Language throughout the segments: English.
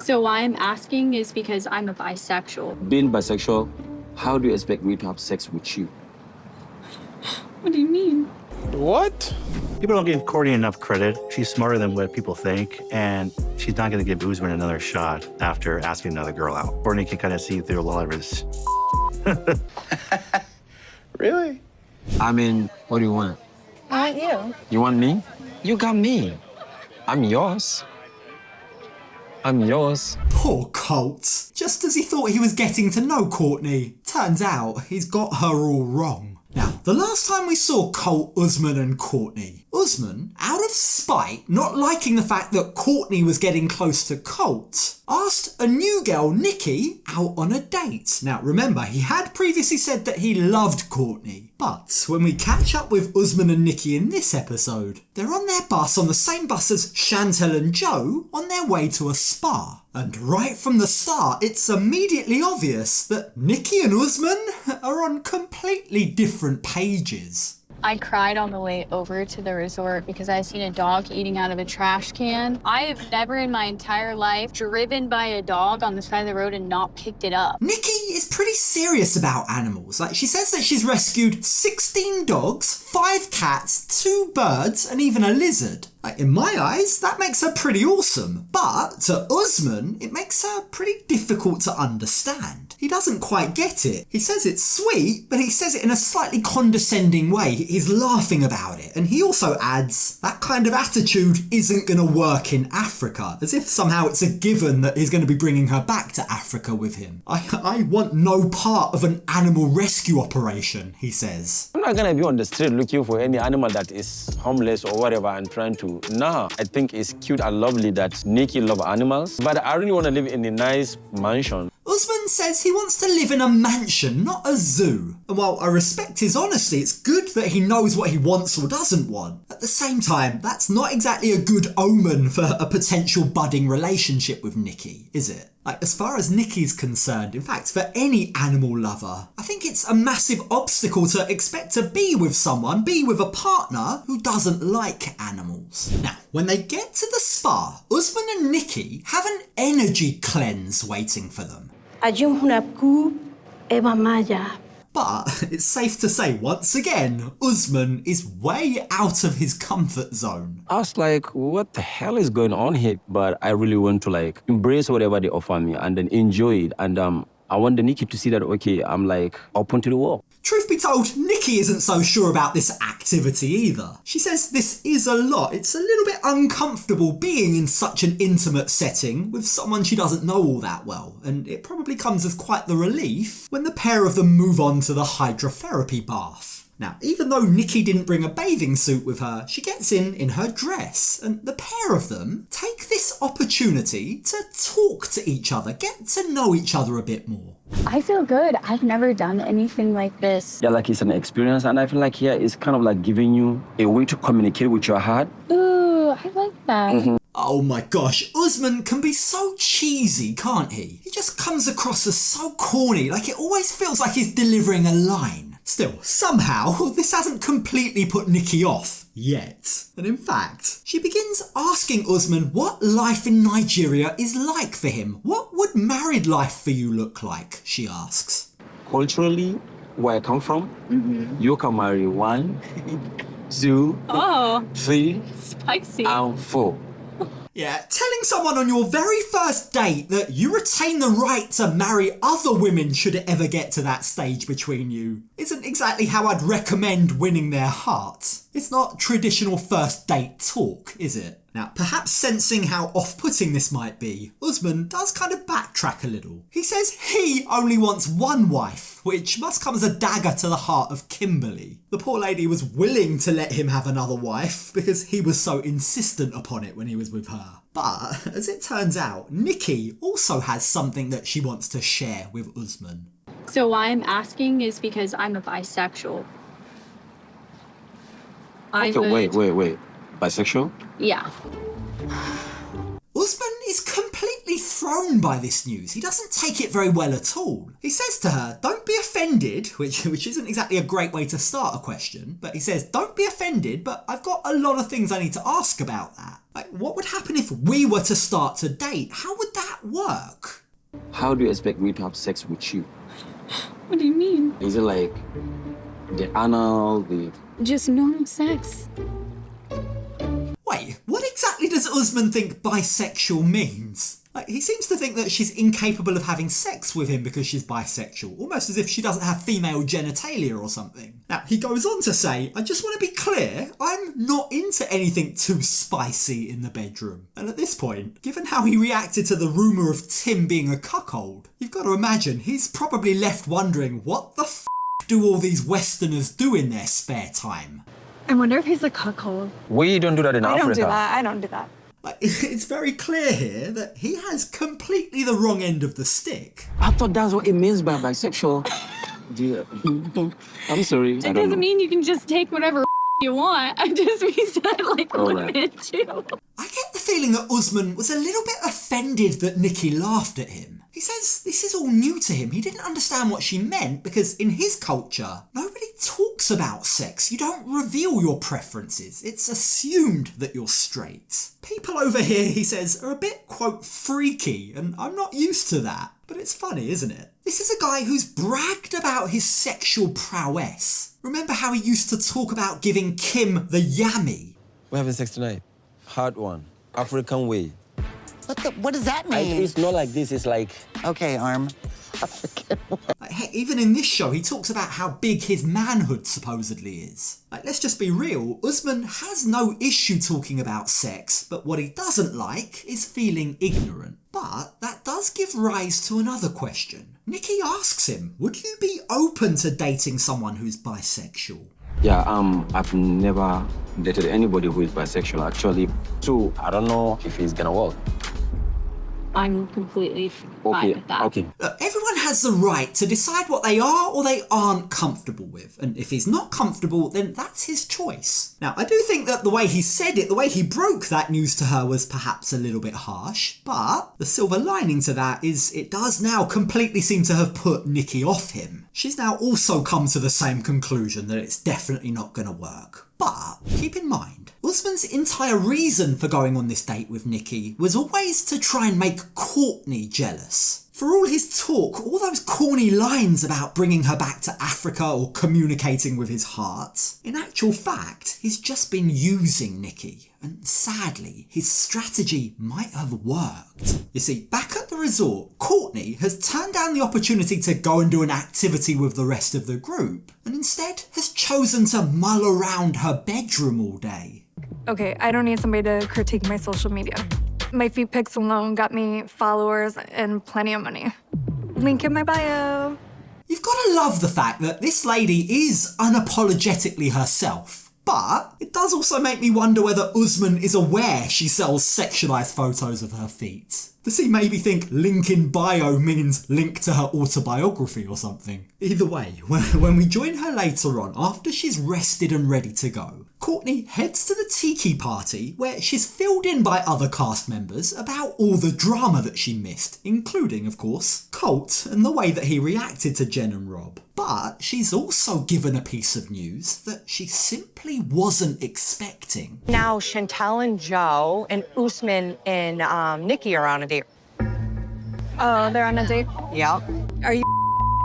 So why I'm asking is because I'm a bisexual. Being bisexual, how do you expect me to have sex with you? What do you mean? What? People don't give Cortney enough credit. She's smarter than what people think, and she's not going to give Usman another shot after asking another girl out. Cortney can kind of see through a lot of his... Really? I mean, what do you want? I want you. You want me? You got me. I'm yours. I'm yours. Poor Colt. Just as he thought he was getting to know Cortney, turns out he's got her all wrong. Now, the last time we saw Colt, Usman and Cortney, Usman, out of spite, not liking the fact that Cortney was getting close to Colt, asked a new girl, Nikki, out on a date. Now, remember, he had previously said that he loved Cortney, but when we catch up with Usman and Nikki in this episode, they're on their bus, on the same bus as Chantel and Joe, on their way to a spa. And right from the start, it's immediately obvious that Nikki and Usman are on completely different pages. I cried on the way over to the resort because I seen a dog eating out of a trash can. I have never in my entire life driven by a dog on the side of the road and not picked it up. Nikki is pretty serious about animals. Like, she says that she's rescued 16 dogs, 5 cats, 2 birds, and even a lizard. Like, in my eyes, that makes her pretty awesome. But to Usman, it makes her pretty difficult to understand. He doesn't quite get it. He says it's sweet, but he says it in a slightly condescending way. He's laughing about it. And he also adds, that kind of attitude isn't going to work in Africa. As if somehow it's a given that he's going to be bringing her back to Africa with him. I want no part of an animal rescue operation, he says. I'm not gonna be on the street looking for any animal that is homeless or whatever and trying to... Nah, I think it's cute and lovely that Nikki loves animals, but I really want to live in a nice mansion. Usman says he wants to live in a mansion, not a zoo. And while I respect his honesty, it's good that he knows what he wants or doesn't want. At the same time, that's not exactly a good omen for a potential budding relationship with Nikki, is it? Like, as far as Nikki's concerned, in fact, for any animal lover, I think it's a massive obstacle to expect to be with someone, be with a partner who doesn't like animals. Now, when they get to the spa, Usman and Nikki have an energy cleanse waiting for them. But it's safe to say, once again, Usman is way out of his comfort zone. I was like, what the hell is going on here? But I really want to like embrace whatever they offer me and then enjoy it. And I want the Nikki to see that, okay, I'm like open to the world. Truth be told, Nikki isn't so sure about this activity either. She says this is a lot. It's a little bit uncomfortable being in such an intimate setting with someone she doesn't know all that well, and it probably comes as quite the relief when the pair of them move on to the hydrotherapy bath. Now, even though Nikki didn't bring a bathing suit with her, she gets in her dress, and the pair of them take this opportunity to talk to each other, get to know each other a bit more. I feel good. I've never done anything like this. Yeah, like it's an experience, and I feel like here it's kind of like giving you a way to communicate with your heart. Ooh, I like that. Mm-hmm. Oh my gosh, Usman can be so cheesy, can't he? He just comes across as so corny, like it always feels like he's delivering a line. Still, somehow, this hasn't completely put Nikki off, yet. And in fact, she begins asking Usman what life in Nigeria is like for him. What would married life for you look like, she asks. Culturally, where I come from, you can marry 1, 2, 3, Spicy. and 4. Yeah, telling someone on your very first date that you retain the right to marry other women should it ever get to that stage between you isn't exactly how I'd recommend winning their hearts. It's not traditional first date talk, is it? Now, perhaps sensing how off-putting this might be, Usman does kind of backtrack a little. He says he only wants one wife, which must come as a dagger to the heart of Kimberly. The poor lady was willing to let him have another wife because he was so insistent upon it when he was with her. But, as it turns out, Nikki also has something that she wants to share with Usman. So why I'm asking is because I'm a bisexual. Okay, wait. Bisexual? Yeah. Usman is completely thrown by this news. He doesn't take it very well at all. He says to her, don't be offended, which isn't exactly a great way to start a question, but he says, don't be offended, but I've got a lot of things I need to ask about that. Like, what would happen if we were to start to date? How would that that work? How do you expect me to have sex with you? What do you mean? Is it like the anal, the... Just normal sex. Wait, what exactly does Usman think bisexual means? Like, he seems to think that she's incapable of having sex with him because she's bisexual, almost as if she doesn't have female genitalia or something. Now, he goes on to say, I just want to be clear, I'm not into anything too spicy in the bedroom. And at this point, given how he reacted to the rumour of Tim being a cuckold, you've got to imagine he's probably left wondering what the f*** do all these Westerners do in their spare time? I wonder if he's a cuckold. We don't do that in Africa. I don't do that. Like, it's very clear here that he has completely the wrong end of the stick. I thought that's what it means by bisexual. Dear. I'm sorry. It doesn't mean you can just take whatever you want. I just means that like women too. I get the feeling that Usman was a little bit offended that Nikki laughed at him. He says this is all new to him. He didn't understand what she meant because in his culture, nobody talks about sex. You don't reveal your preferences. It's assumed that you're straight. People over here, he says, are a bit, quote, freaky, and I'm not used to that. But it's funny, isn't it? This is a guy who's bragged about his sexual prowess. Remember how he used to talk about giving Kim the yammy? We're having sex tonight. Hard one. African way. What does that mean? It's not like this, it's like... Okay, arm. Like, heck, even in this show, he talks about how big his manhood supposedly is. Like, let's just be real, Usman has no issue talking about sex, but what he doesn't like is feeling ignorant. But that does give rise to another question. Nikki asks him, would you be open to dating someone who's bisexual? Yeah, I've never dated anybody who is bisexual, actually. So, I don't know if it's gonna work. I'm completely fine Okay, with that. okay. Everyone has the right to decide what they are or they aren't comfortable with. And if he's not comfortable, then that's his choice. Now, I do think that the way he said it, the way he broke that news to her was perhaps a little bit harsh. But the silver lining to that is it does now completely seem to have put Nikki off him. She's now also come to the same conclusion that it's definitely not going to work. But keep in mind, Usman's entire reason for going on this date with Nikki was always to try and make Cortney jealous. For all his talk, all those corny lines about bringing her back to Africa or communicating with his heart, in actual fact, he's just been using Nikki. And sadly, his strategy might have worked. You see, back at the resort, Cortney has turned down the opportunity to go and do an activity with the rest of the group, and instead has chosen to mull around her bedroom all day. Okay, I don't need somebody to critique my social media. My feet pics alone got me followers and plenty of money. Link in my bio. You've got to love the fact that this lady is unapologetically herself. But it does also make me wonder whether Usman is aware she sells sexualized photos of her feet. Does he maybe think link in bio means link to her autobiography or something? Either way, when we join her later on, after she's rested and ready to go, Cortney heads to the tiki party where she's filled in by other cast members about all the drama that she missed, including, of course, Colt and the way that he reacted to Jen and Rob. But she's also given a piece of news that she simply wasn't expecting. Now, Chantal and Joe and Usman and Nikki are on a date. Oh, they're on a date? Yep. Are you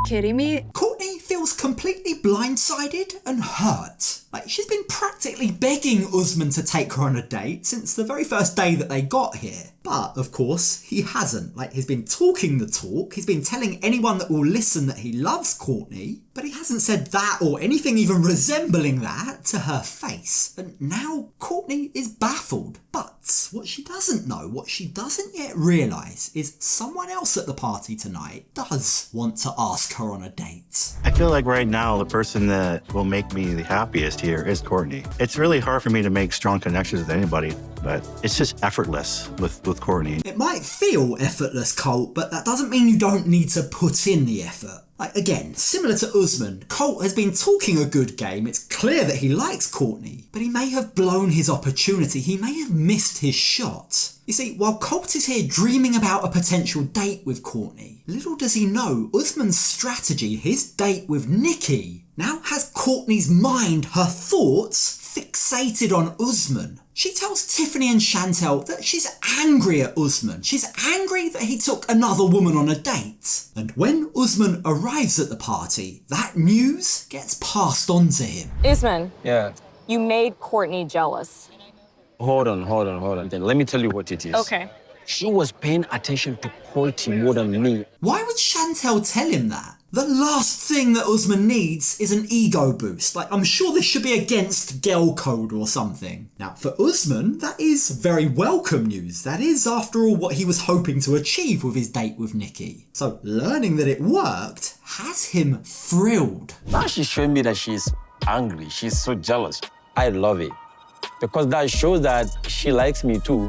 kidding me? Cortney feels completely blindsided and hurt. Like, she's been practically begging Usman to take her on a date since the very first day that they got here. But, of course, he hasn't. Like, he's been talking the talk, he's been telling anyone that will listen that he loves Cortney, but he hasn't said that or anything even resembling that to her face. And now Cortney is baffled. But what she doesn't know, what she doesn't yet realise, is someone else at the party tonight does want to ask her on a date. I feel like right now, the person that will make me the happiest here is Cortney. It's really hard for me to make strong connections with anybody, but it's just effortless with Cortney. It might feel effortless, Colt, but that doesn't mean you don't need to put in the effort. Like, again, similar to Usman, Colt has been talking a good game. It's clear that he likes Cortney, but he may have blown his opportunity. He may have missed his shot. You see, while Colt is here dreaming about a potential date with Cortney, little does he know Usman's strategy, his date with Nikki, now has Cortney's mind, her thoughts, fixated on Usman. She tells Tiffany and Chantel that she's angry at Usman. She's angry that he took another woman on a date. And when Usman arrives at the party, that news gets passed on to him. Usman, Yeah. you made Cortney jealous. Hold on. Then let me tell you what it is. Okay. She was paying attention to Colt more than me. Why would Chantel tell him that? The last thing that Usman needs is an ego boost. Like, I'm sure this should be against girl code or something. Now, for Usman, that is very welcome news. That is, after all, what he was hoping to achieve with his date with Nikki. So, learning that it worked has him thrilled. Now she's showing me that she's angry. She's so jealous. I love it. Because that shows that she likes me too,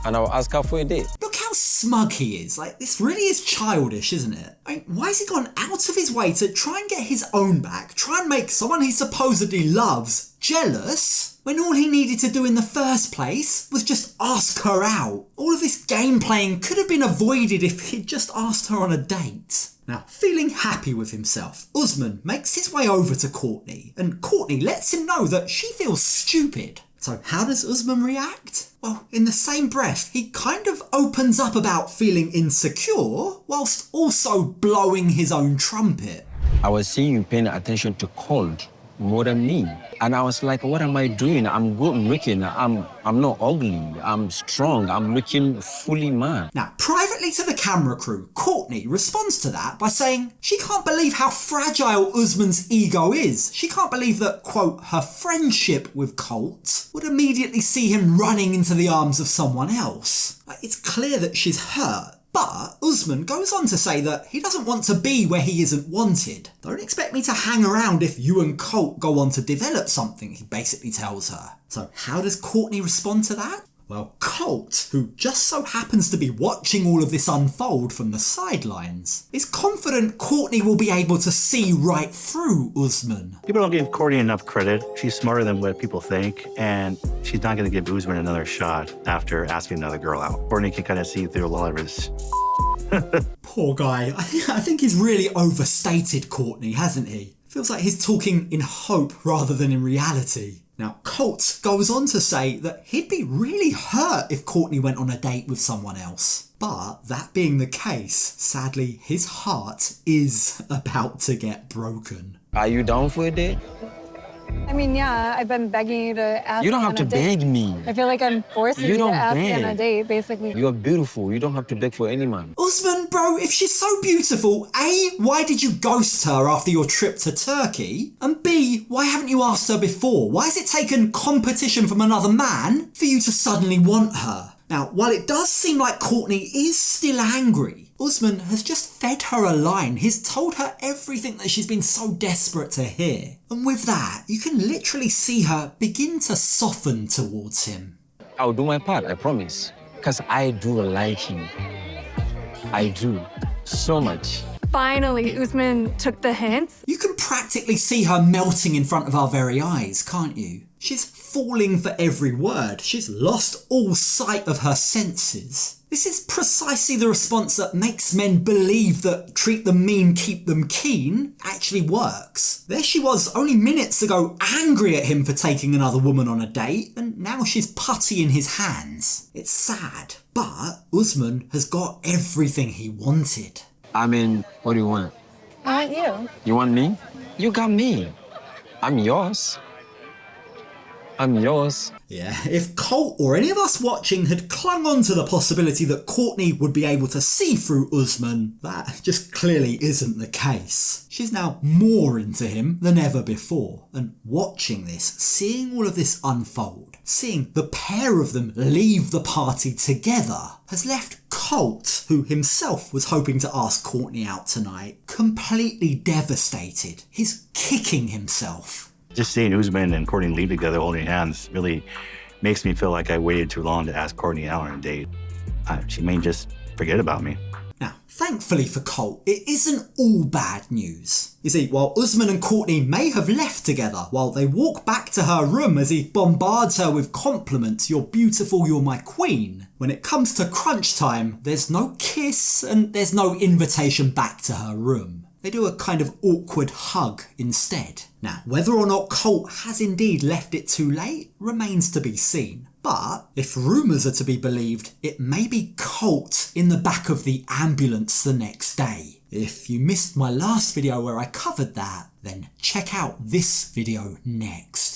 and I'll ask her for a date. Look how smug he is. Like, this really is childish, isn't it? I mean, why has he gone out of his way to try and get his own back, try and make someone he supposedly loves jealous, when all he needed to do in the first place was just ask her out? All of this game playing could have been avoided if he'd just asked her on a date. Now, feeling happy with himself, Usman makes his way over to Cortney, and Cortney lets him know that she feels stupid. So how does Usman react? Well, in the same breath, he kind of opens up about feeling insecure, whilst also blowing his own trumpet. I was seeing you paying attention to Colt more than me. And I was like, what am I doing? I'm good looking. I'm not ugly. I'm strong. I'm looking fully man. Now, privately to the camera crew, Cortney responds to that by saying she can't believe how fragile Usman's ego is. She can't believe that, quote, her friendship with Colt would immediately see him running into the arms of someone else. It's clear that she's hurt. But Usman goes on to say that he doesn't want to be where he isn't wanted. Don't expect me to hang around if you and Colt go on to develop something, he basically tells her. So how does Cortney respond to that? Well, Colt, who just so happens to be watching all of this unfold from the sidelines, is confident Cortney will be able to see right through Usman. People don't give Cortney enough credit. She's smarter than what people think, and she's not going to give Usman another shot after asking another girl out. Cortney can kind of see through a lot of his... Poor guy. I think he's really overstated Cortney, hasn't he? Feels like he's talking in hope rather than in reality. Now, Colt goes on to say that he'd be really hurt if Cortney went on a date with someone else. But that being the case, sadly, his heart is about to get broken. Are you down for a date? I mean, yeah, I've been begging you to ask You don't me have on to a date. beg me. I feel like I'm forcing you to don't ask me on a beg. date, basically. You're beautiful. You don't have to beg for any man. Usman, bro, if she's so beautiful, A, why did you ghost her after your trip to Turkey? And B, why haven't you asked her before? Why has it taken competition from another man for you to suddenly want her? Now, while it does seem like Cortney is still angry, Usman has just fed her a line. He's told her everything that she's been so desperate to hear. And with that, you can literally see her begin to soften towards him. I'll do my part, I promise. Because I do like him. I do. So much. Finally, Usman took the hint. You can practically see her melting in front of our very eyes, can't you? She's falling for every word. She's lost all sight of her senses. This is precisely the response that makes men believe that treat them mean, keep them keen actually works. There she was only minutes ago angry at him for taking another woman on a date, and now she's putty in his hands. It's sad, but Usman has got everything he wanted. I mean, what do you want? I want you. You want me? You got me. I'm yours. I'm yours. Yeah, if Colt or any of us watching had clung on to the possibility that Cortney would be able to see through Usman, that just clearly isn't the case. She's now more into him than ever before, and watching this, seeing all of this unfold, seeing the pair of them leave the party together, has left Colt, who himself was hoping to ask Cortney out tonight, completely devastated. He's kicking himself. Just seeing Usman and Cortney leave together holding hands really makes me feel like I waited too long to ask Cortney out on a date. She may just forget about me. Now, thankfully for Colt, it isn't all bad news. You see, while Usman and Cortney may have left together, while they walk back to her room as he bombards her with compliments, "You're beautiful, you're my queen," when it comes to crunch time, there's no kiss and there's no invitation back to her room. They do a kind of awkward hug instead. Now, whether or not Colt has indeed left it too late remains to be seen. But if rumours are to be believed, it may be Colt in the back of the ambulance the next day. If you missed my last video where I covered that, then check out this video next.